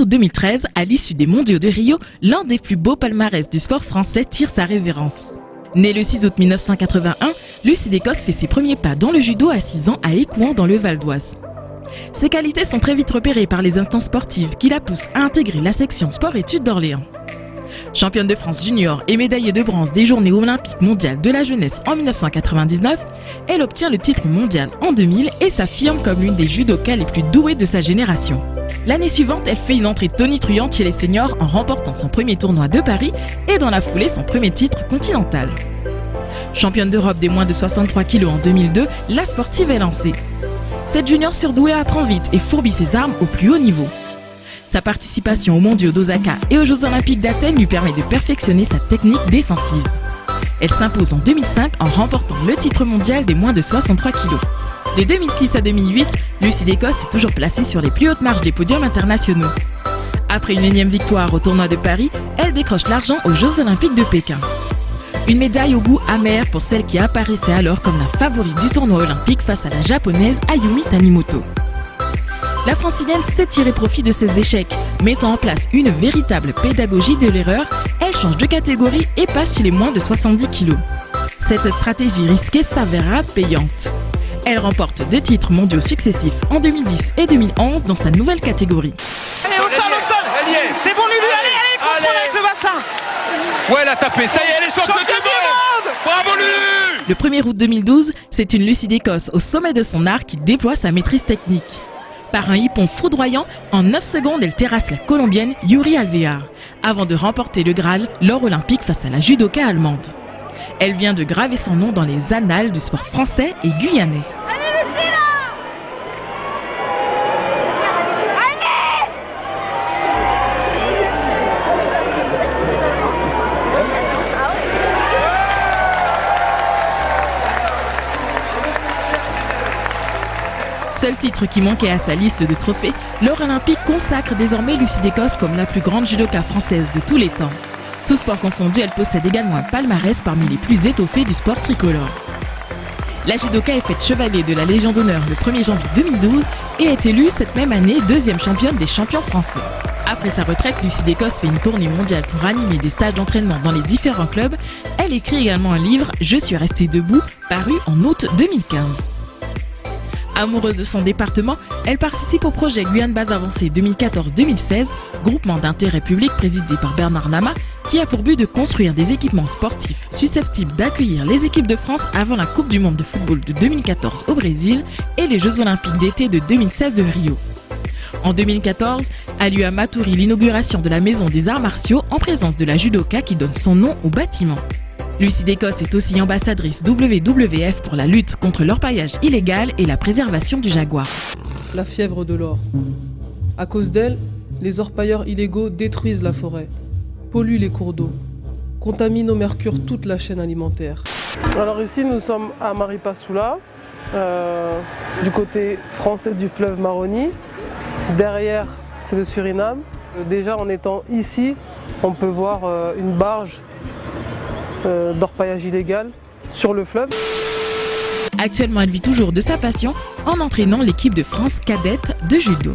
août 2013, à l'issue des mondiaux de Rio, l'un des plus beaux palmarès du sport français tire sa révérence. Née le 6 août 1981, Lucie Descosses fait ses premiers pas dans le judo à 6 ans à Écouen dans le Val d'Oise. Ses qualités sont très vite repérées par les instances sportives qui la poussent à intégrer la section sport-études d'Orléans. Championne de France junior et médaillée de bronze des Journées olympiques mondiales de la jeunesse en 1999, elle obtient le titre mondial en 2000 et s'affirme comme l'une des judokas les plus douées de sa génération. L'année suivante, elle fait une entrée tonitruante chez les seniors en remportant son premier tournoi de Paris et dans la foulée son premier titre continental. Championne d'Europe des moins de 63 kg en 2002, la sportive est lancée. Cette junior surdouée apprend vite et fourbit ses armes au plus haut niveau. Sa participation aux mondiaux d'Osaka et aux Jeux olympiques d'Athènes lui permet de perfectionner sa technique défensive. Elle s'impose en 2005 en remportant le titre mondial des moins de 63 kg. De 2006 à 2008, Lucie Descosses est toujours placée sur les plus hautes marches des podiums internationaux. Après une énième victoire au tournoi de Paris, elle décroche l'argent aux Jeux olympiques de Pékin. Une médaille au goût amer pour celle qui apparaissait alors comme la favorite du tournoi olympique face à la japonaise Ayumi Tanimoto. La francilienne sait tirer profit de ses échecs, mettant en place une véritable pédagogie de l'erreur. Elle change de catégorie et passe chez les moins de 70 kg. Cette stratégie risquée s'avérera payante. Elle remporte 2 titres mondiaux successifs en 2010 et 2011 dans sa nouvelle catégorie. Allez, au sol, c'est bon Lulu, allez, confondez avec le bassin. Ouais, elle a tapé, ça y est, elle est championne du monde. Bravo Lulu. Le 1er août 2012, c'est une Lucie Descosses au sommet de son art qui déploie sa maîtrise technique. Par un hippon foudroyant, en 9 secondes, elle terrasse la Colombienne Yuri Alvear, avant de remporter le Graal, l'or olympique face à la judoka allemande. Elle vient de graver son nom dans les annales du sport français et guyanais. Seul titre qui manquait à sa liste de trophées, l'or olympique consacre désormais Lucie Descosses comme la plus grande judoka française de tous les temps. Tous sports confondus, elle possède également un palmarès parmi les plus étoffés du sport tricolore. La judoka est faite chevalier de la Légion d'honneur le 1er janvier 2012 et est élue cette même année 2e championne des champions français. Après sa retraite, Lucie Descosses fait une tournée mondiale pour animer des stages d'entraînement dans les différents clubs. Elle écrit également un livre, Je suis restée debout, paru en août 2015. Amoureuse de son département, elle participe au projet Guyane Base Avancée 2014-2016, groupement d'intérêt public présidé par Bernard Lama, qui a pour but de construire des équipements sportifs susceptibles d'accueillir les équipes de France avant la Coupe du monde de football de 2014 au Brésil et les Jeux olympiques d'été de 2016 de Rio. En 2014, a lieu à Matoury l'inauguration de la Maison des Arts Martiaux en présence de la judoka qui donne son nom au bâtiment. Lucie Descosses est aussi ambassadrice WWF pour la lutte contre l'orpaillage illégal et la préservation du jaguar. La fièvre de l'or. À cause d'elle, les orpailleurs illégaux détruisent la forêt, polluent les cours d'eau, contaminent au mercure toute la chaîne alimentaire. Alors ici, nous sommes à Maripasoula, du côté français du fleuve Maroni. Derrière, c'est le Suriname. Déjà, en étant ici, on peut voir une barge d'orpaillage illégal sur le fleuve. Actuellement, elle vit toujours de sa passion en entraînant l'équipe de France cadette de judo.